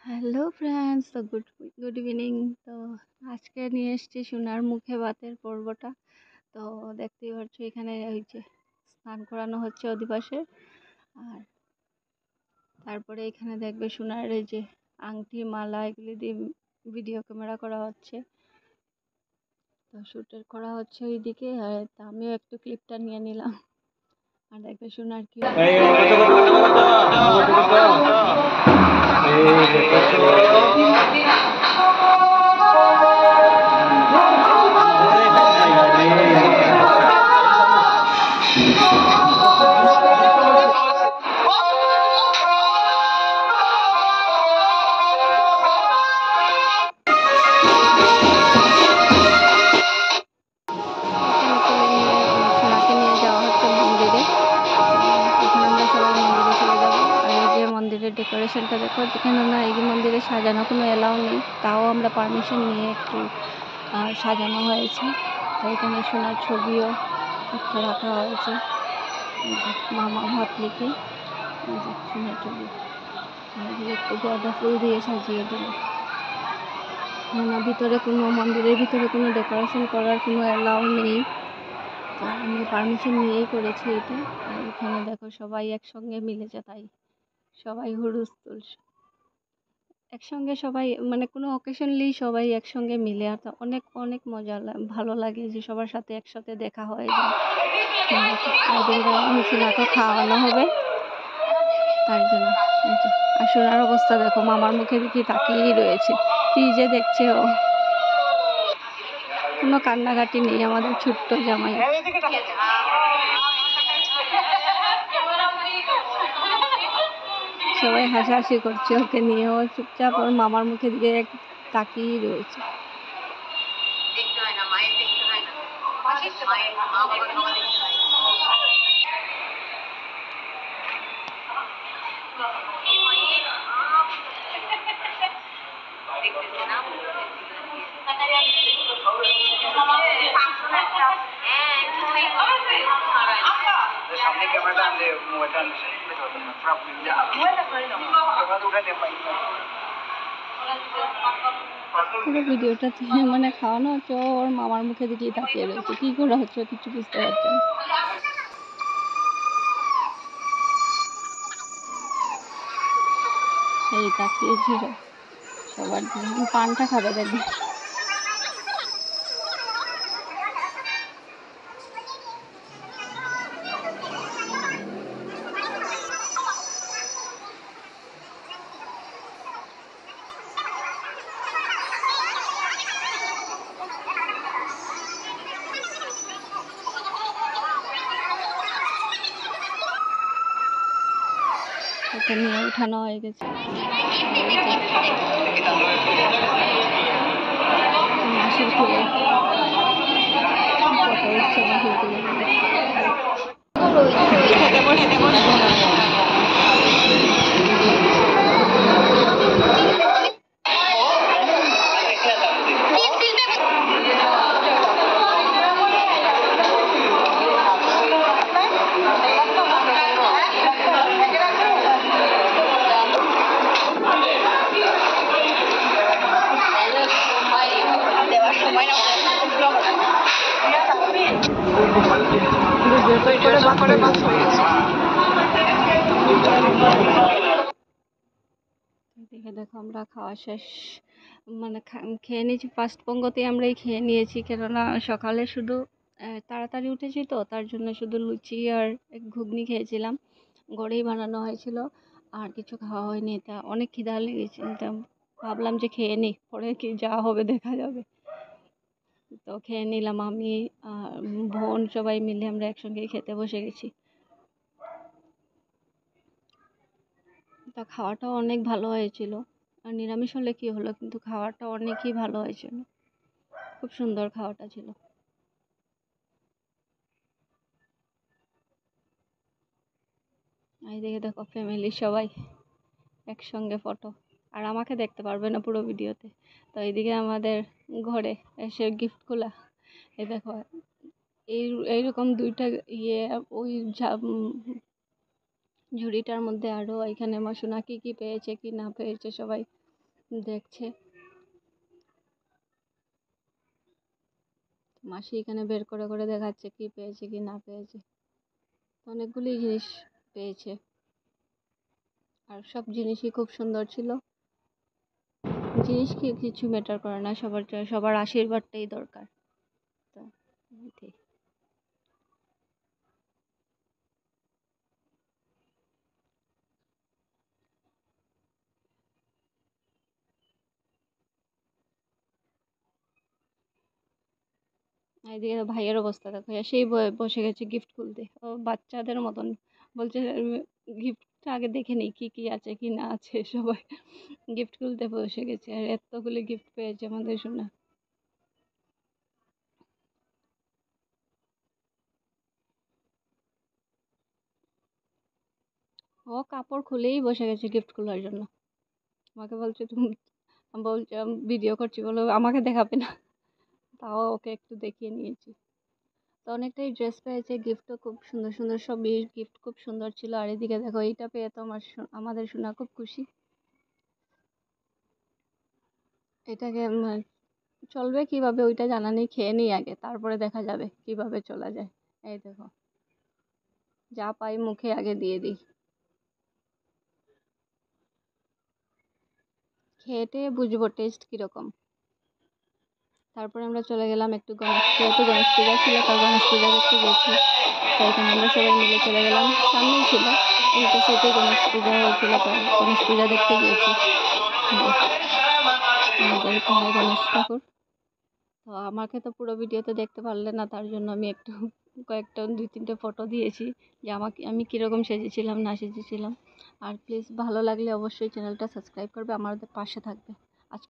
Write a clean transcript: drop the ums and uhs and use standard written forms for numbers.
Hello friends, তো good good evening. তো আজকে নিয়ে এসেছি সোনার মুখে ভাতের পর্বটা। তো দেখতেই পাচ্ছ এখানে ওই যে স্নান করানো হচ্ছে অধিবাসে। আর তারপরে এখানে দেখবে সোনার এই যে আংটি মালা এগুলি দিয়ে ভিডিও ক্যামেরা করা হচ্ছে। তো শ্যুটের করা হচ্ছে ওইদিকে, আর আমিও একটু ক্লিপটা নিয়ে নিলাম। আর দেখবে সোনার কি সোনাকে নিয়ে যাওয়া হচ্ছে মন্দিরে। এখন আমরা সবাই মন্দিরে চলে যাব। আর এই যে মন্দিরের ডেকোরেশনটা দেখো, যেখানে না এই মন্দিরে সাজানো কোনো এলাও নেই, তাও আমরা পারমিশন নিয়ে একটু সাজানো হয়েছে। তো এখানে সোনার ছবিও একটা রাখা হয়েছে, মামা ভাত লিখে সোনার ছবি একটু গাঁদা ফুল দিয়ে সাজিয়ে দিল। না, ভিতরে কোনো মন্দিরের ভিতরে কোনো ডেকোরেশন করার কোনো অ্যালাউ নেই, তো আমি পারমিশন নিয়েই করেছি এটা। আর এখানে দেখো সবাই একসঙ্গে মিলেছে, তাই সবাই হুলস্থুল একসঙ্গে, সবাই মানে কোনো অকেশনলি সবাই একসঙ্গে মিলে। আর তো অনেক অনেক মজা ভালো লাগে যে সবার সাথে একসাথে দেখা হয় যায়। সোনাকে খাওয়ানো হবে তার জন্য। আর সোনার অবস্থা দেখো, মামার মুখে দেখি তাকিয়েই রয়েছে, কি যে দেখছে ও। কোনো কান্নাকাটি নেই আমাদের ছোট্ট জামাই। সবাই হাসাহাসি করছে ওকে নিয়ে, ও চুপচাপ ওর মামার মুখের দিকে তাকিয়েই রয়েছে। সামনে ক্যামেরাটা আনলে মোবাইলটা আনলে পুরো ভিডিওটাতে মানে খাওয়ানো হচ্ছে, ওর মামার মুখে দিকেই তাকিয়ে রয়েছে, কি করা হচ্ছে কিছু বুঝতে পারছে না। এই তাকিয়েছিল সবার দিকে, পানটা খাবে দেখবে। ওকে নিয়ে উঠানো হয়ে গেছে। মাসির খুলে ফটো উঠছে, মাসির খুলে দেখে দেখো আমরা খাওয়া শেষ, মানে খেয়ে নিয়েছি। ফার্স্ট পঙ্গতেই আমরাই খেয়ে নিয়েছি, কেননা সকালে শুধু তাড়াতাড়ি উঠেছি, তো তার জন্য শুধু লুচি আর ঘুগনি খেয়েছিলাম, ঘরেই বানানো হয়েছিল, আর কিছু খাওয়া হয়নি। তা অনেক খিদা লেগেছে, তা ভাবলাম যে খেয়ে নিই, পরে কি যা হবে দেখা যাবে। তো খেয়ে নিলাম, আমি বোন সবাই মিলে আমরা একসঙ্গেই খেতে বসে গেছি। তা খাওয়াটাও অনেক ভালো হয়েছিল, আর নিরামিষ হলে কি হলো, কিন্তু খাওয়াটা অনেকই ভালো হয়েছিল, খুব সুন্দর খাওয়াটা ছিল। এইদিকে দেখো ফ্যামিলি সবাই একসঙ্গে ফটো, আর আমাকে দেখতে পারবে না পুরো ভিডিওতে। তো এইদিকে আমাদের ঘরে এসে গিফট খোলা, এই দেখো এইরকম দুইটা ইয়ে, ওই ঝুড়িটার মধ্যে আরও এখানে আমার সোনা কি কি পেয়েছে কি না পেয়েছে সবাই দেখছে। মাসি এখানে বের করে করে দেখাচ্ছে কি পেয়েছে কি না পেয়েছে। অনেকগুলি জিনিস পেয়েছে আর সব জিনিসই খুব সুন্দর ছিল। জিনিস কি কিছু ম্যাটার করে না, সবার আশীর্বাদটাই দরকার। তো এটাই। আর এদিকে ভাইয়ের অবস্থা দেখো, সেই বসে গেছে গিফট খুলতে। ও বাচ্চাদের মতন বলছে গিফটটা আগে দেখে নিই কি কি আছে কি না আছে। সবাই গিফট খুলতে বসে গেছে আর এতগুলি গিফট পেয়েছে আমাদের শোনা। ও কাপড় খুলেই বসে গেছে গিফট খোলার জন্য। আমাকে বলছে তুমি, বলছে ভিডিও করছি বলো আমাকে দেখাবে না, তাও ওকে একটু দেখিয়ে নিয়েছি। তো অনেকটাই ড্রেস পেয়েছে, গিফটও খুব সুন্দর সুন্দর, সব গিফট খুব সুন্দর ছিল। আর এদিকে দেখো এইটা পেয়ে তো আমাদের শোনা খুব খুশি। এটাকে চলবে কিভাবে ওইটা জানা নেই, খেয়ে নিই আগে তারপরে দেখা যাবে কিভাবে চলা যায়। এই দেখো যা পাই মুখে আগে দিয়ে দিই, খেয়ে বুঝবো টেস্ট কিরকম। তারপরে আমরা চলে গেলাম একটু যেহেতু গণেশ পূজা ছিল তার গণেশ পূজা দেখতে গেছি। তো এখানে আমরা সবাই মিলে চলে গেলাম, সামনেই ছিল উল্টো সাইডে গণেশ পূজা হয়েছিল, তো গণেশ পূজা দেখতে গিয়েছি। আমাদের এখানে গণেশ ঠাকুর। তো আমাকে তো পুরো ভিডিওতে দেখতে পারলে না, তার জন্য আমি একটু কয়েকটা 2-3টে ফটো দিয়েছি যে আমি কীরকম সেজেছিলাম না সেজেছিলাম। আর প্লিজ ভালো লাগলে অবশ্যই চ্যানেলটা সাবস্ক্রাইব করবে, আমাদের পাশে থাকবে।